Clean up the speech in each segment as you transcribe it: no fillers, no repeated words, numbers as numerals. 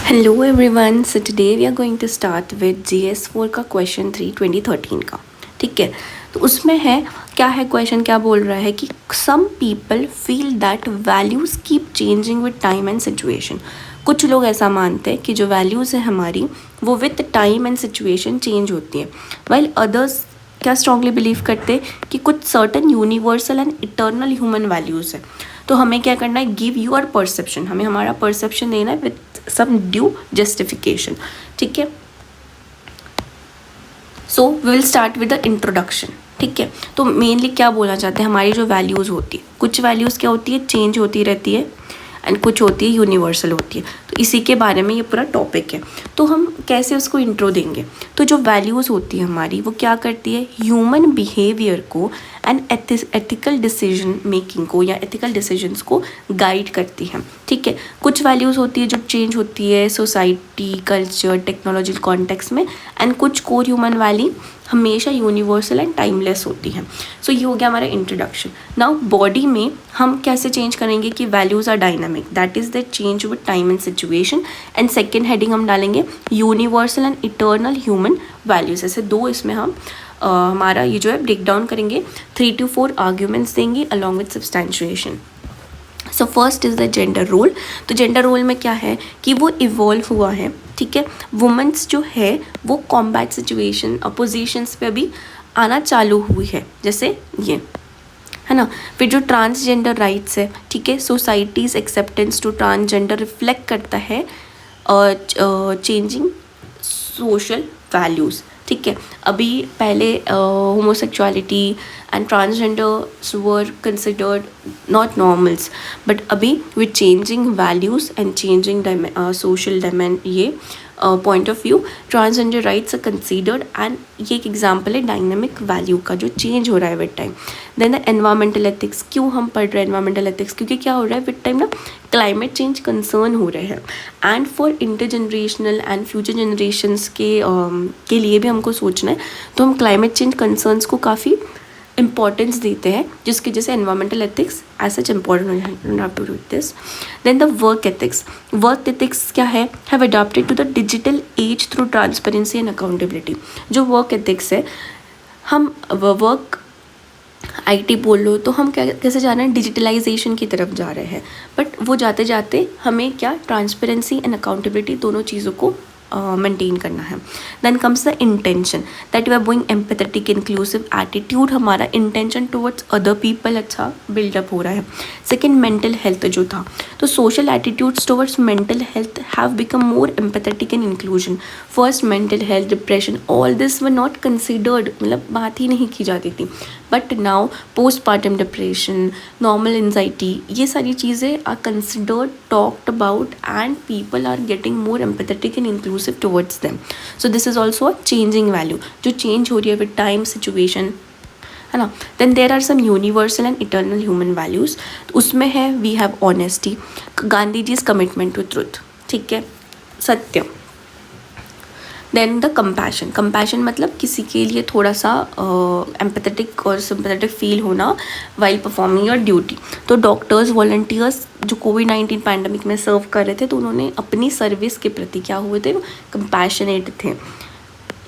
Hello everyone, so today we are going to start with GS4 का question 3 2013 का। ठीक है, तो उसमें है क्या है क्वेश्चन, क्या बोल रहा है कि some people feel that values keep changing with time and situation. कुछ लोग ऐसा मानते हैं कि जो वैल्यूज़ है हमारी वो with time and situation change होती है, वाइल अदर्स क्या स्ट्रांगली बिलीव करते हैं कि कुछ certain universal and eternal human values है। तो हमें क्या करना है, गिव यूर परसेप्शन, हमें हमारा परसेप्शन देना है विद सम ड्यू जस्टिफिकेशन। ठीक है, so we will start with the introduction. ठीक है, तो मेनली क्या बोलना चाहते हैं, हमारी जो वैल्यूज़ होती है, कुछ वैल्यूज़ क्या होती है, चेंज होती रहती है एंड कुछ होती है यूनिवर्सल होती है। तो इसी के बारे में ये पूरा टॉपिक है। तो हम कैसे उसको इंट्रो देंगे, तो जो वैल्यूज़ होती है हमारी वो क्या करती है, ह्यूमन बिहेवियर को एंड एथिकल डिसीजन मेकिंग को या एथिकल डिसीजंस को गाइड करती है। ठीक है, कुछ वैल्यूज़ होती है जो चेंज होती है सोसाइटी, कल्चर, टेक्नोलॉजी कॉन्टेक्स्ट में, एंड कुछ कोर ह्यूमन वैल्यू हमेशा यूनिवर्सल एंड टाइमलेस होती हैं। सो ये हो गया हमारा इंट्रोडक्शन। नाउ बॉडी में हम कैसे चेंज करेंगे कि values are dynamic, that is the change with time and situation. And second heading हम डालेंगे universal and eternal human values. ऐसे दो इसमें हम हमारा ये जो है ब्रेक डाउन करेंगे, 3 to 4 आर्ग्यूमेंट्स देंगे along with substantiation. So first is the gender role. तो जेंडर रोल में क्या है कि वो इवॉल्व हुआ है। ठीक है, वुमेंस जो है वो कॉम्बैट सिचुएशन अपोजिशंस पे अभी आना चालू हुई है, जैसे ये है ना। फिर जो ट्रांसजेंडर राइट्स है, ठीक है, society's acceptance to transgender reflect करता है चेंजिंग सोशल वैल्यूज़। ठीक है, अभी पहले homosexuality and transgenders were considered not normals, but अभी with changing values and changing social dimension, ये point of view transgender rights are considered. And ये एक एग्जांपल है डायनामिक वैल्यू का जो चेंज हो रहा है with time. Then the environmental ethics, क्यों हम पढ़ रहे हैं एनवायरमेंटल एथिक्स, क्योंकि क्या हो रहा है विद टाइम ना, क्लाइमेट चेंज कंसर्न हो रहे हैं। And for intergenerational and future generations के लिए भी हमको सोचना है, तो हम क्लाइमेट चेंज कंसर्न्स को काफ़ी इंपॉर्टेंस देते हैं, जिसकी वजह से environmental ethics as such important to do this. Then the work ethics, work ethics क्या है, have adopted to the digital age through transparency and accountability. जो वर्क एथिक्स है, हम वर्क IT बोल लो तो हम क्या कैसे जा रहे हैं, डिजिटलाइजेशन की तरफ जा रहे हैं, बट वो जाते जाते हमें क्या ट्रांसपेरेंसी एंड अकाउंटेबिलिटी दोनों चीज़ों को मेंटेन करना है। Then comes the intention, that we are going empathetic inclusive attitude, हमारा इंटेंशन टुवर्ड्स अदर पीपल अच्छा बिल्डअप हो रहा है। सेकेंड मेंटल हेल्थ जो था, तो social attitudes towards mental health have become more empathetic and inclusion. First mental health, depression, all this were not considered, मतलब बात ही नहीं की जाती थी, but now postpartum depression, normal anxiety, ये सारी चीज़ें are considered, talked about, and people are getting more empathetic and inclusive towards them. So this is also a changing value जो चेंज हो रही है विद टाइम सिचुएशन, है ना। Then there are some universal and eternal human values, उसमें है we have honesty, Gandhi ji's commitment to truth, ठीक है, सत्य। देन द कंपैशन, कंपैशन मतलब किसी के लिए थोड़ा सा एम्पैथेटिक और सिंपैथेटिक फील होना वाइल परफॉर्मिंग योर ड्यूटी। तो डॉक्टर्स, वॉलंटियर्स जो कोविड-19 पैंडमिक में सर्व कर रहे थे, तो उन्होंने अपनी सर्विस के प्रति क्या हुए थे, कंपैशनेट थे।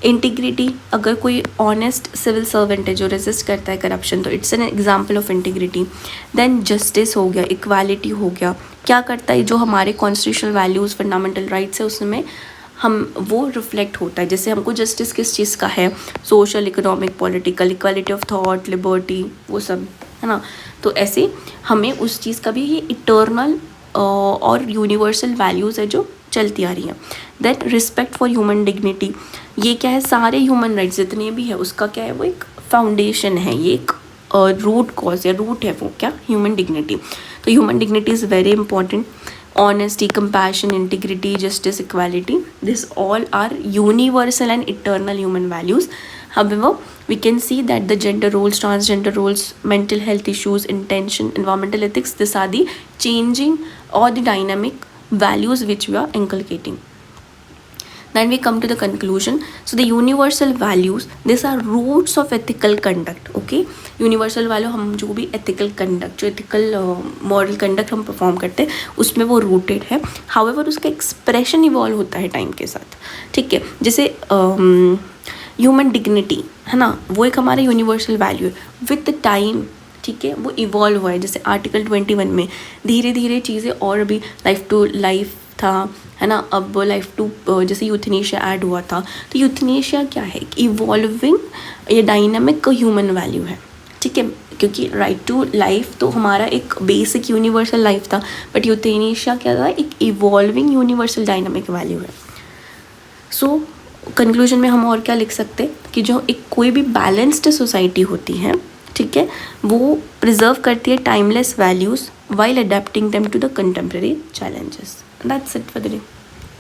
इंटीग्रिटी, अगर कोई ऑनेस्ट सिविल सर्वेंट है जो रेजिस्ट करता है करप्शन, तो it's an example of integrity. Then justice हो गया, इक्वालिटी हो गया, क्या करता है जो हमारे कॉन्स्टिट्यूशनल वैल्यूज़, फंडामेंटल राइट्स है, उसमें हम वो रिफ्लेक्ट होता है। जैसे हमको जस्टिस किस चीज़ का है, social, economic, political, equality of thought, liberty, वो सब, है ना। तो ऐसे हमें उस चीज़ का भी ये इटर्नल और यूनिवर्सल वैल्यूज़ है जो चलती आ रही हैं। Then respect for human dignity, ये क्या है, सारे ह्यूमन राइट्स जितने भी है उसका क्या है, वो एक फाउंडेशन है, ये एक रूट कॉज या रूट है, वो क्या, ह्यूमन डिग्निटी। तो human dignity is very important. Honesty, compassion, integrity, justice, equality, this all are universal and eternal human values. However, we can see that the gender roles, transgender roles, mental health issues, intention, environmental ethics, these are the changing or the dynamic values which we are inculcating. Then we come to the conclusion. So the universal values, these are roots of ethical conduct. Okay, universal value हम जो भी ethical conduct, जो ethical moral conduct हम perform करते हैं उसमें वो rooted है. हाउएवर उसका एक्सप्रेशन इवॉल्व होता है टाइम के साथ. ठीक है, जैसे ह्यूमन डिग्निटी है ना, वो एक हमारा यूनिवर्सल वैल्यू है. विद टाइम, ठीक है, वो इवॉल्व हुआ है. जैसे आर्टिकल 21 में धीरे धीरे चीज़ें, और अभी लाइफ टू लाइफ था, है ना, अब लाइफ टू जैसे यूथनेशिया ऐड हुआ था. तो यूथनेशिया क्या है, इवॉल्विंग ये डायनामिक ह्यूमन वैल्यू है. ठीक है, क्योंकि राइट टू लाइफ तो हमारा एक बेसिक यूनिवर्सल लाइफ था, बट यूथनेशिया क्या था, एक इवॉल्विंग यूनिवर्सल डायनामिक वैल्यू है. सो कंक्लूजन में हम और क्या लिख सकते हैं कि जो एक कोई भी बैलेंस्ड सोसाइटी होती है, ठीक है, वो प्रिजर्व करती है timeless values while adapting them to the contemporary challenges. That's it for the day.